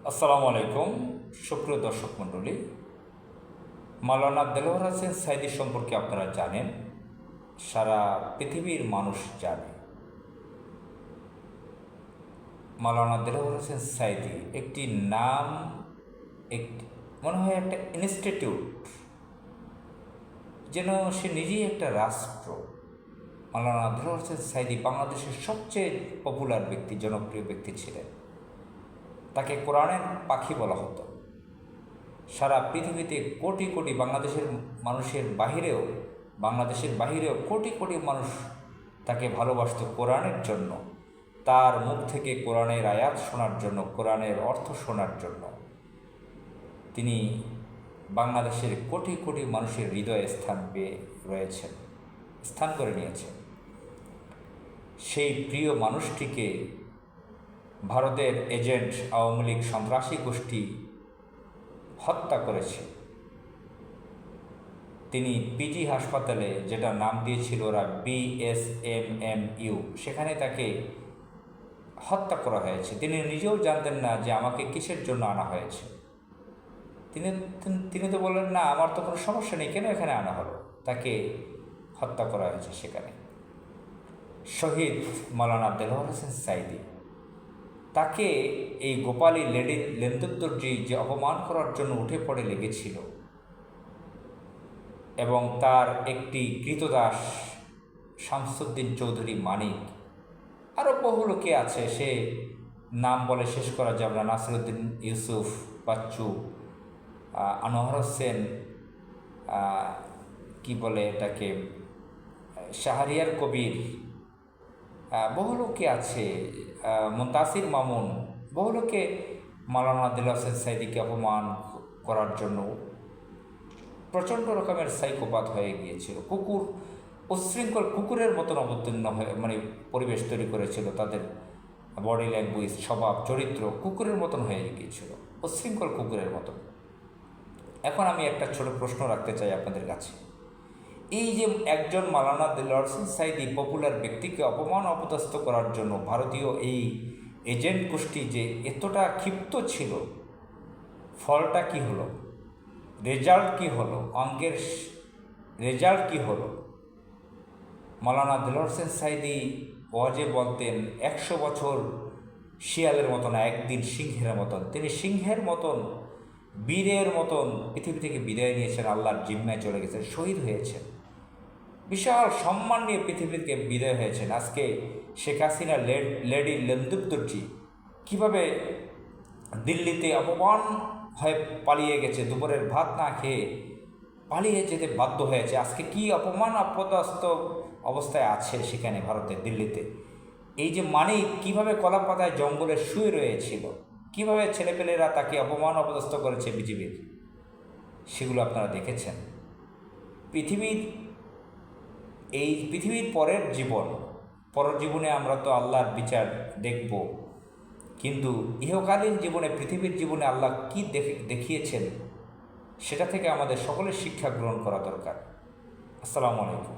আসসালামু আলাইকুম, সুপ্রিয় দর্শক মণ্ডলী। মাওলানা দেলোয়ার হোসেন সাঈদী সম্পর্কে আপনারা জানেন, সারা পৃথিবীর মানুষ জানে। মাওলানা দেলোয়ার হোসেন সাঈদী একটি নাম, একটি মনে হয় একটা ইনস্টিটিউট, যেন সে নিজেই একটা রাষ্ট্র। মাওলানা দেলোয়ার হোসেন সাঈদী বাংলাদেশের সবচেয়ে পপুলার ব্যক্তি, জনপ্রিয় ব্যক্তি ছিলেন। তাকে কোরআনের পাখি বলা হতো। সারা পৃথিবীতে কোটি কোটি বাংলাদেশের বাহিরেও কোটি কোটি মানুষ তাকে ভালোবাসত কোরআনের জন্য, তার মুখ থেকে কোরআনের আয়াত শোনার জন্য, কোরআনের অর্থ শোনার জন্য। তিনি বাংলাদেশের কোটি কোটি মানুষের হৃদয়ে স্থান করে নিয়েছেন। সেই প্রিয় মানুষটিকে ভারতের এজেন্ট আওয়ামী লীগ সন্ত্রাসী গোষ্ঠী হত্যা করেছে। তিনি পিজি হাসপাতালে, যেটা নাম দিয়েছিল ওরা BSMMU, সেখানে তাকে হত্যা করা হয়েছে। তিনি নিজেও জানতেন না যে আমাকে কিসের জন্য আনা হয়েছে। তিনি তো বললেন, না আমার তো কোনো সমস্যা নেই, কেন এখানে আনা হলো। তাকে হত্যা করা হয়েছে সেখানে। শহীদ মাওলানা দেলোয়ার হোসেন সাঈদী, তাকে এই গোপালী লেন্দুদ্দর্জি যে অপমান করার জন্য উঠে পড়ে লেগেছিল, এবং তার একটি কৃতদাস শামসুদ্দিন চৌধুরী মানিক, আরও বহু লোকে আছে, সে নাম বলে শেষ করা যাবে না। নাসিরুদ্দিন ইউসুফ বাচ্চু, আনোয়ার হোসেন, কি বলে এটাকে, শাহরিয়ার কবির, বহু লোকে আছে, মুনতাসির মামুন, বহু লোকে মাওলানা দেলোয়ার হোসেন সাঈদীকে অপমান করার জন্য প্রচণ্ড রকমের সাইকোপাত হয়ে গিয়েছিল। উচ্ছৃঙ্খল কুকুরের মতন অবতীর্ণ হয়ে পরিবেশ তৈরি করেছিল। তাদের বডি ল্যাঙ্গুয়েজ, স্বভাব, চরিত্র কুকুরের মতন হয়ে গিয়েছিল, উচ্ছৃঙ্খল কুকুরের মতন। এখন আমি একটা ছোট প্রশ্ন রাখতে চাই আপনাদের কাছে। এই যে একজন মাওলানা দেলোয়ার হোসেন সাঈদী পপুলার ব্যক্তিকে অপমান অপদস্থ করার জন্য ভারতীয় এই এজেন্ট গোষ্ঠী যে এতটা ক্ষিপ্ত ছিল, ফলটা কি হলো? রেজাল্ট কি হলো? অঙ্কের রেজাল্ট কি হলো? মাওলানা দেলোয়ার হোসেন সাঈদী ওয়াজে বলতেন, 100 বছর শিয়ালের মতন, একদিন সিংহের মতন। তিনি সিংহের মতন, বীরের মতন পৃথিবী থেকে বিদায় নিয়েছেন, আল্লাহর জিম্মায় চলে গেছেন, শহীদ হয়েছেন, বিশাল সম্মান নিয়ে পৃথিবী থেকে বিদায় হয়েছেন। আজকে শেখ হাসিনা লেডি লেন্দুদ্দর্জি কীভাবে দিল্লিতে অপমান হয়ে পালিয়ে গেছে, দুপুরের ভাত না খেয়ে পালিয়ে যেতে বাধ্য হয়েছে। আজকে কি অপমান অপদস্থ অবস্থায় আছে সেখানে ভারতের দিল্লিতে। এই যে মানিক কীভাবে কলা পাতায় জঙ্গলে শুয়ে রয়েছিল, কীভাবে ছেলেপেলেরা তাকে অপমান অপদস্থ করেছে বিজিবির, সেগুলো আপনারা দেখেছেন। পৃথিবীর পরের জীবনে আমরা তো আল্লাহর বিচার দেখব, কিন্তু ইহকালীন জীবনে, পৃথিবীর জীবনে আল্লাহ কি দেখিয়েছেন, সেটা থেকে আমাদের সকলের শিক্ষা গ্রহণ করা দরকার। আসসালামু আলাইকুম।